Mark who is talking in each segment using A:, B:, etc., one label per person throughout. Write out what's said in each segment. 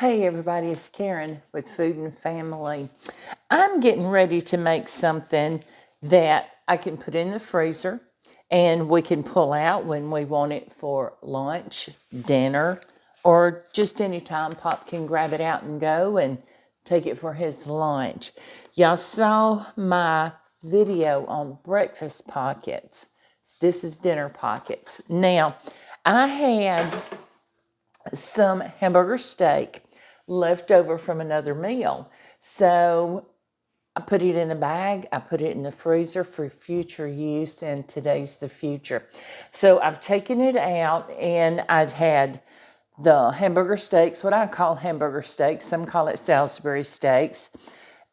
A: Hey everybody, it's Karen with Food and Family. I'm getting ready to make something that I can put in the freezer and we can pull out when we want it for lunch, dinner, or just anytime Pop can grab it out and go and take it for his lunch. Y'all saw my video on breakfast pockets. This is dinner pockets. Now, I had some hamburger steak left over from another meal. So I put it in a bag. I put it in the freezer for future use, and today's the future. So I've taken it out, and I'd had the hamburger steaks, what I call hamburger steaks. Some call it Salsbury steaks.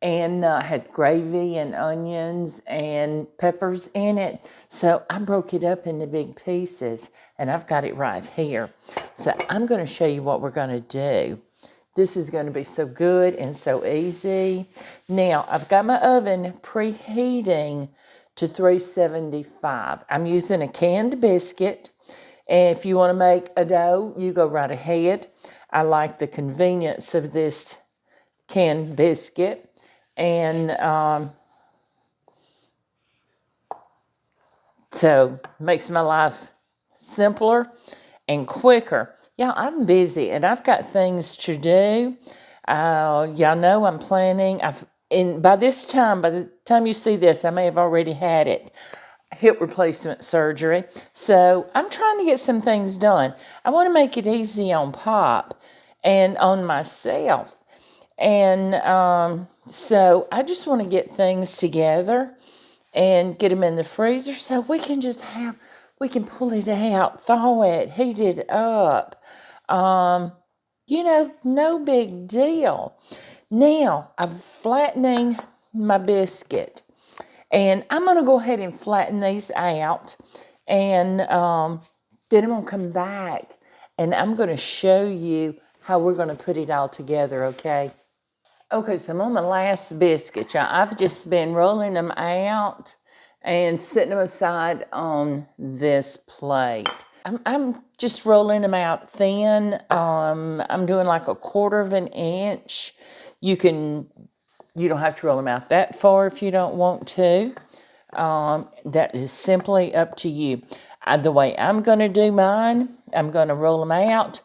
A: And had gravy and onions and peppers in it. So I broke it up into big pieces, and I've got it right here. So I'm going to show you what we're going to do. This is going to be so good and so easy. Now, I've got my oven preheating to 375. I'm using a canned biscuit. And if you want to make a dough, you go right ahead. I like the convenience of this canned biscuit. And so makes my life simpler and quicker. Yeah, I'm busy and I've got things to do. Y'all know I'm planning. By the time you see this, I may have already had it. Hip replacement surgery. So I'm trying to get some things done. I want to make it easy on Pop and on myself. And so I just want to get things together and get them in the freezer so we can pull it out, thaw it, heat it up. No big deal. Now, I'm flattening my biscuit. And I'm going to go ahead and flatten these out. And then I'm going to come back and I'm going to show you how we're going to put it all together, okay? Okay, so I'm on my last biscuit, y'all. I've just been rolling them out and setting them aside on this plate. I'm just rolling them out thin. I'm doing like 1/4 of an inch. You don't have to roll them out that far if you don't want to. That is simply up to you. The way I'm going to do mine, I'm going to roll them out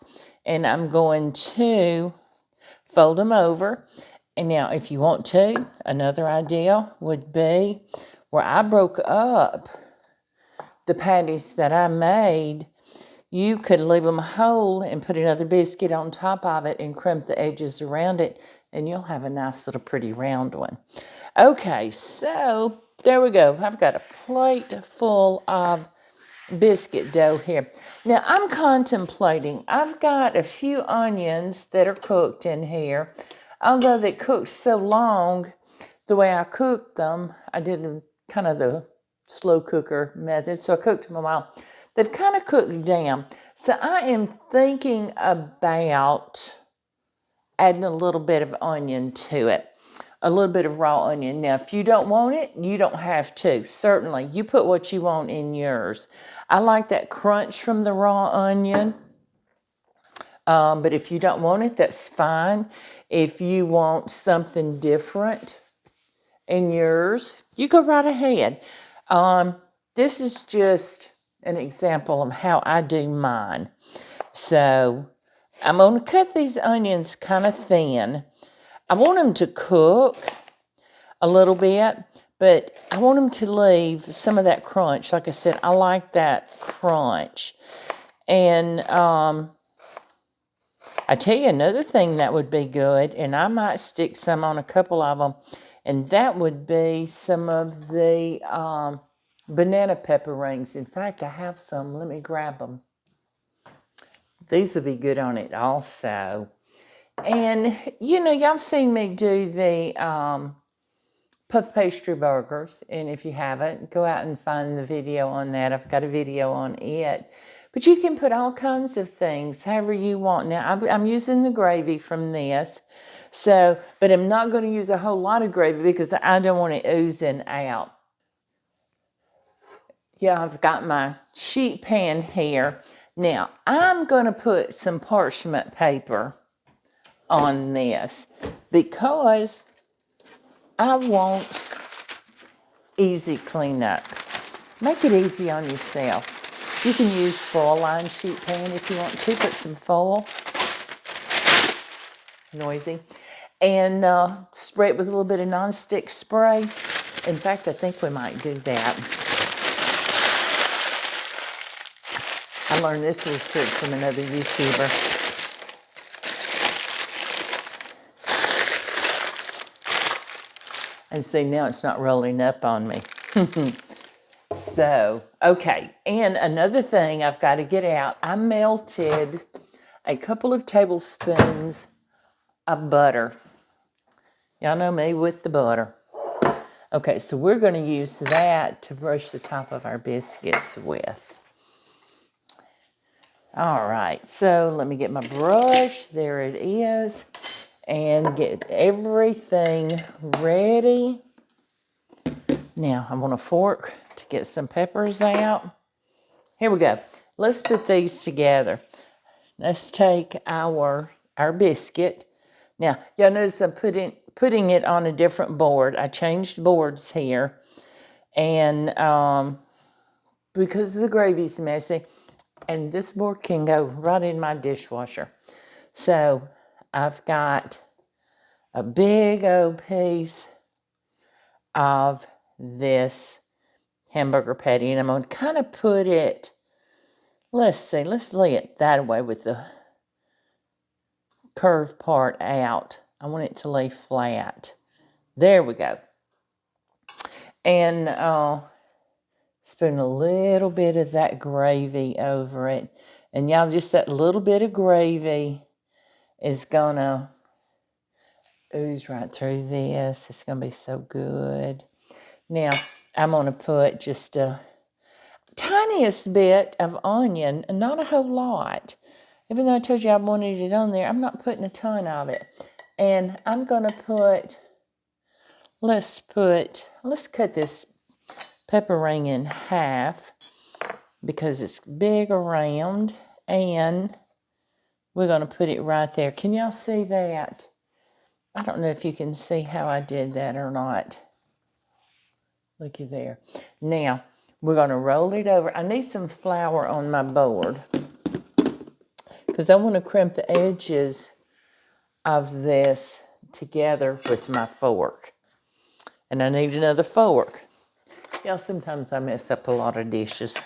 A: and I'm going to fold them over. And now if you want to, another idea would be where I broke up the patties that I made, you could leave them whole and put another biscuit on top of it and crimp the edges around it, and you'll have a nice little pretty round one. Okay, so there we go. I've got a plate full of biscuit dough here. Now I'm contemplating, I've got a few onions that are cooked in here. Although they cooked so long, the way I cooked them, I did kind of the slow cooker method, so I cooked them a while. They've kind of cooked down. So I am thinking about adding a little bit of onion to it, a little bit of raw onion. Now, if you don't want it, you don't have to. Certainly, you put what you want in yours. I like that crunch from the raw onion. But if you don't want it, that's fine. If you want something different in yours, you go right ahead. This is just an example of how I do mine. So I'm going to cut these onions kind of thin. I want them to cook a little bit, but I want them to leave some of that crunch. Like I said, I like that crunch. And I tell you another thing that would be good, and I might stick some on a couple of them, and that would be some of the banana pepper rings. In fact, I have some. Let me grab them. These would be good on it also. And, y'all seen me do the puff pastry burgers, and if you haven't, go out and find the video on that. I've got a video on it. But you can put all kinds of things, however you want. Now, I'm using the gravy from this, but I'm not going to use a whole lot of gravy because I don't want it oozing out. Yeah, I've got my sheet pan here. Now, I'm going to put some parchment paper on this because I want easy cleanup. Make it easy on yourself. You can use foil-lined sheet pan if you want to. Put some foil, noisy, and spray it with a little bit of nonstick spray. In fact, I think we might do that. I learned this little trick from another YouTuber. And see, now it's not rolling up on me. So, okay. And another thing I've got to get out, I melted a couple of tablespoons of butter. Y'all know me with the butter. Okay, so we're going to use that to brush the top of our biscuits with. All right, so let me get my brush. There it is. And get everything ready. Now, I want a fork to get some peppers out. Here we go. Let's put these together. Let's take our biscuit. Now, y'all notice I'm putting it on a different board. I changed boards here. And because the gravy's messy, and this board can go right in my dishwasher. So, I've got a big old piece of this hamburger patty, and I'm going to kind of put it, let's lay it that way with the curved part out. I want it to lay flat. There we go. And spoon a little bit of that gravy over it. And y'all, just that little bit of gravy is going to ooze right through this. It's going to be so good. Now, I'm going to put just a tiniest bit of onion, and not a whole lot. Even though I told you I wanted it on there, I'm not putting a ton of it. And I'm going to put, let's cut this pepperoni in half because it's big around, and we're going to put it right there. Can y'all see that? I don't know if you can see how I did that or not. Looky there. Now, we're going to roll it over. I need some flour on my board because I want to crimp the edges of this together with my fork. And I need another fork. Y'all, sometimes I mess up a lot of dishes.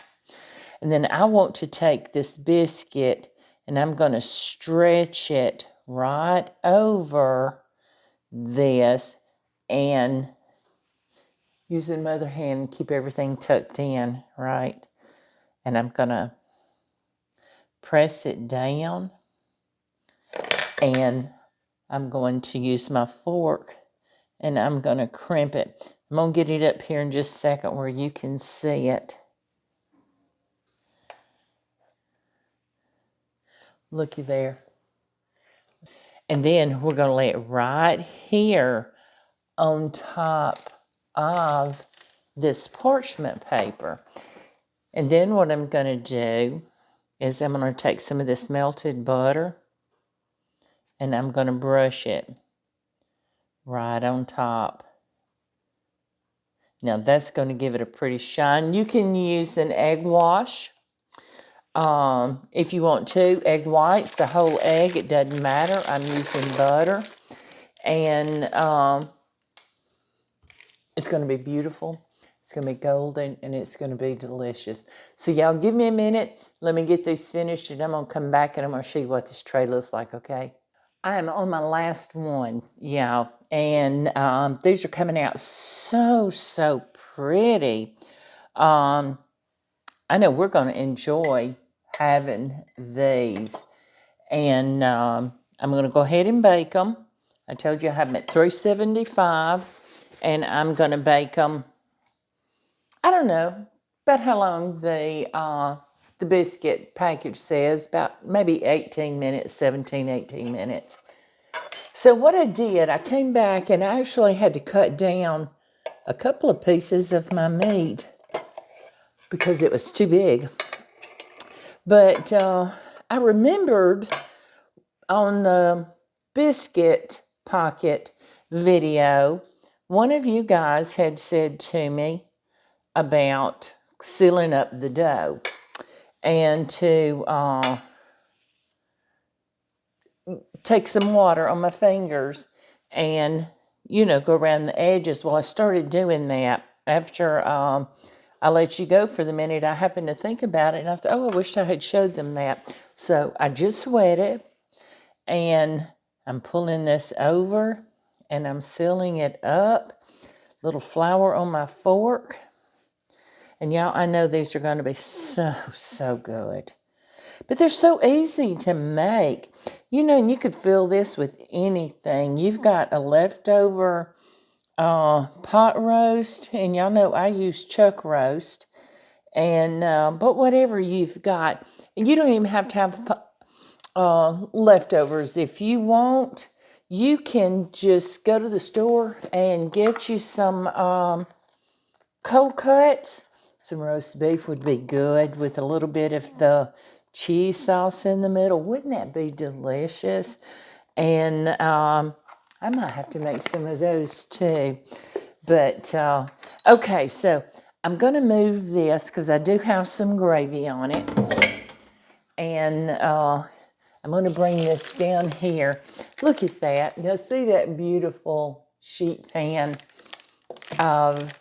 A: And then I want to take this biscuit and I'm going to stretch it right over this and using my other hand, keep everything tucked in, right? And I'm going to press it down. And I'm going to use my fork and I'm going to crimp it. I'm going to get it up here in just a second where you can see it. Looky there. And then we're going to lay it right here on top of this parchment paper. And then what I'm going to do is I'm going to take some of this melted butter and I'm going to brush it right on top. Now that's going to give it a pretty shine. You can use an egg wash if you want to. Egg whites, the whole egg, it doesn't matter. I'm using butter. And it's going to be beautiful. It's going to be golden, and it's going to be delicious. So y'all give me a minute. Let me get these finished, and I'm going to come back, and I'm going to show you what this tray looks like, okay? I am on my last one, y'all, and these are coming out so pretty. I know we're going to enjoy having these, and I'm going to go ahead and bake them. I told you I have them at 375, and I'm going to bake them, I don't know, about how long the biscuit package says, about maybe 18 minutes, 17, 18 minutes. So what I did, I came back and I actually had to cut down a couple of pieces of my meat because it was too big. But I remembered on the biscuit pocket video, one of you guys had said to me about sealing up the dough and to take some water on my fingers and, go around the edges. Well, I started doing that after I let you go for the minute. I happened to think about it, and I said, oh, I wish I had showed them that. So I just wet it, and I'm pulling this over, and I'm sealing it up. Little flour on my fork. And y'all, I know these are going to be so, so good. But they're so easy to make. And you could fill this with anything. You've got a leftover pot roast, and y'all know I use chuck roast. And but whatever you've got, and you don't even have to have leftovers. If you want, you can just go to the store and get you some cold cuts. Some roast beef would be good with a little bit of the cheese sauce in the middle. Wouldn't that be delicious? And I might have to make some of those too. But okay, so I'm going to move this because I do have some gravy on it. And I'm going to bring this down here. Look at that. Now see that beautiful sheet pan of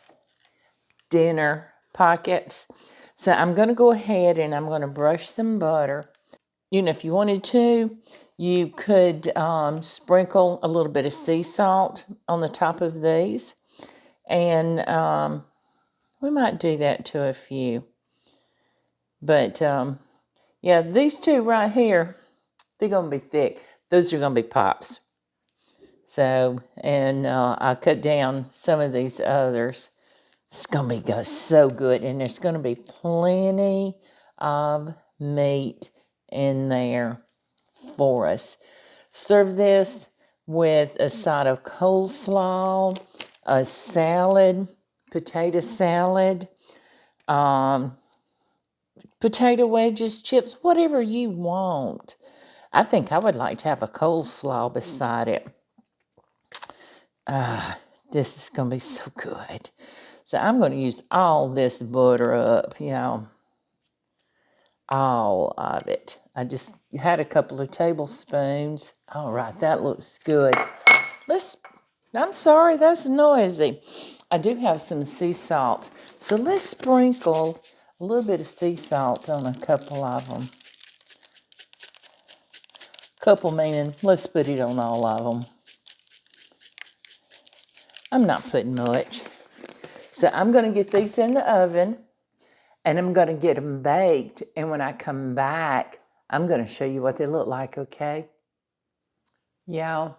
A: dinner pockets. So I'm going to go ahead and I'm going to brush some butter. If you wanted to, you could sprinkle a little bit of sea salt on the top of these. And we might do that to a few. But yeah, these two right here, they're going to be thick. Those are going to be pops. So, and I cut down some of these others. It's going to be so good, and there's going to be plenty of meat in there for us. Serve this with a side of coleslaw, a salad, potato salad, potato wedges, chips, whatever you want. I think I would like to have a coleslaw beside it. This is going to be so good. So I'm going to use all this butter up, all of it. I just had a couple of tablespoons. All right, that looks good. I'm sorry, that's noisy. I do have some sea salt. So let's sprinkle a little bit of sea salt on a couple of them. Couple meaning, let's put it on all of them. I'm not putting much. So I'm going to get these in the oven, and I'm going to get them baked. And when I come back, I'm going to show you what they look like, okay? Yeah.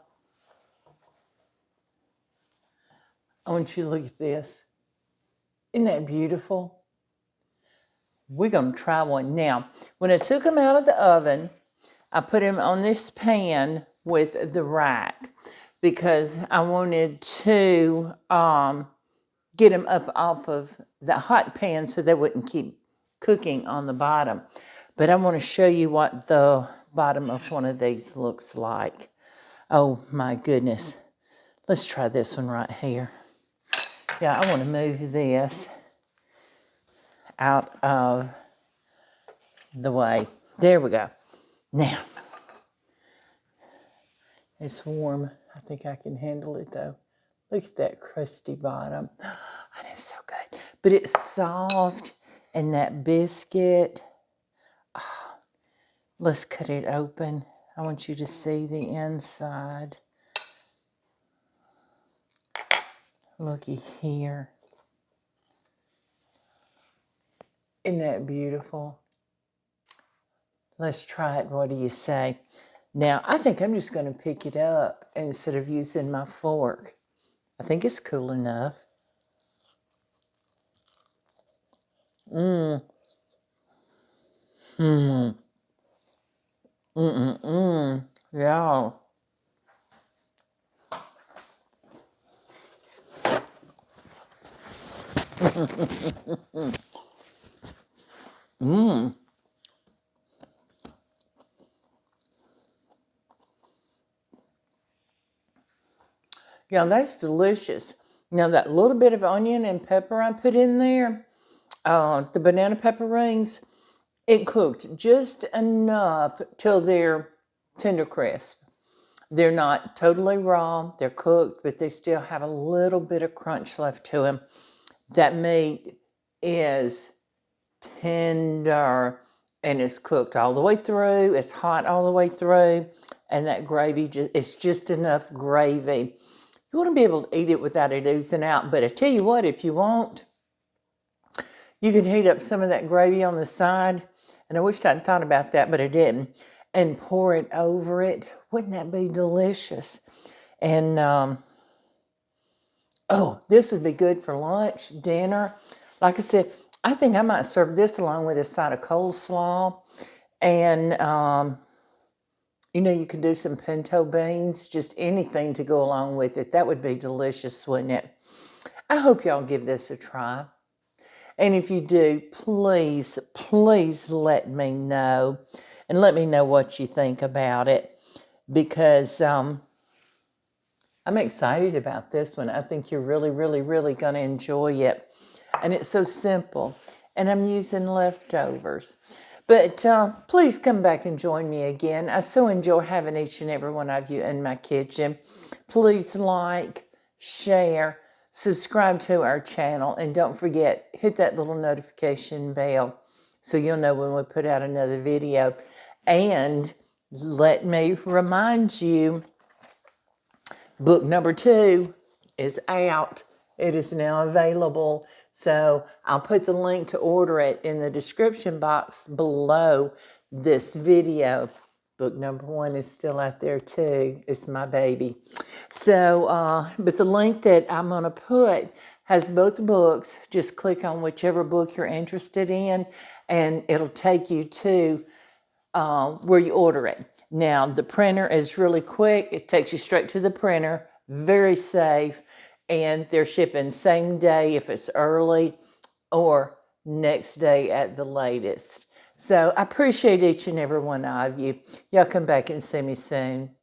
A: I want you to look at this. Isn't that beautiful? We're going to try one. Now, when I took them out of the oven, I put them on this pan with the rack because I wanted to get them up off of the hot pan so they wouldn't keep cooking on the bottom. But I want to show you what the bottom of one of these looks like. Oh my goodness. Let's try this one right here. Yeah, I want to move this out of the way. There we go. Now, it's warm. I think I can handle it though. Look at that crusty bottom. Oh, it's so good. But it's soft, and that biscuit. Oh, let's cut it open. I want you to see the inside. Looky here. Isn't that beautiful? Let's try it. What do you say? Now, I think I'm just going to pick it up instead of using my fork. I think it's cool enough. Yeah. Yeah, that's delicious. Now that little bit of onion and pepper I put in there, the banana pepper rings, it cooked just enough till they're tender crisp. They're not totally raw, they're cooked, but they still have a little bit of crunch left to them. That meat is tender and it's cooked all the way through, it's hot all the way through, and that gravy, it's just enough gravy. You want to be able to eat it without it oozing out, but I tell you what, if you want, you can heat up some of that gravy on the side, and I wished I'd thought about that, but I didn't, and pour it over it. Wouldn't that be delicious? And, oh, this would be good for lunch, dinner. Like I said, I think I might serve this along with a side of coleslaw, and, you could do some pinto beans, just anything to go along with it. That would be delicious, wouldn't it? I hope y'all give this a try. And if you do, please, please let me know. And let me know what you think about it. Because I'm excited about this one. I think you're really, really, really going to enjoy it. And it's so simple. And I'm using leftovers. But please come back and join me again. I so enjoy having each and every one of you in my kitchen. Please like, share, subscribe to our channel, and don't forget, hit that little notification bell so you'll know when we put out another video. And let me remind you, book number 2 is out. It is now available. So I'll put the link to order it in the description box below this video. Book number 1 is still out there too. It's my baby. So, but the link that I'm going to put has both books. Just click on whichever book you're interested in, and it'll take you to where you order it. Now, the printer is really quick. It takes you straight to the printer. Very safe. And they're shipping same day if it's early, or next day at the latest. So I appreciate each and every one of you. Y'all come back and see me soon.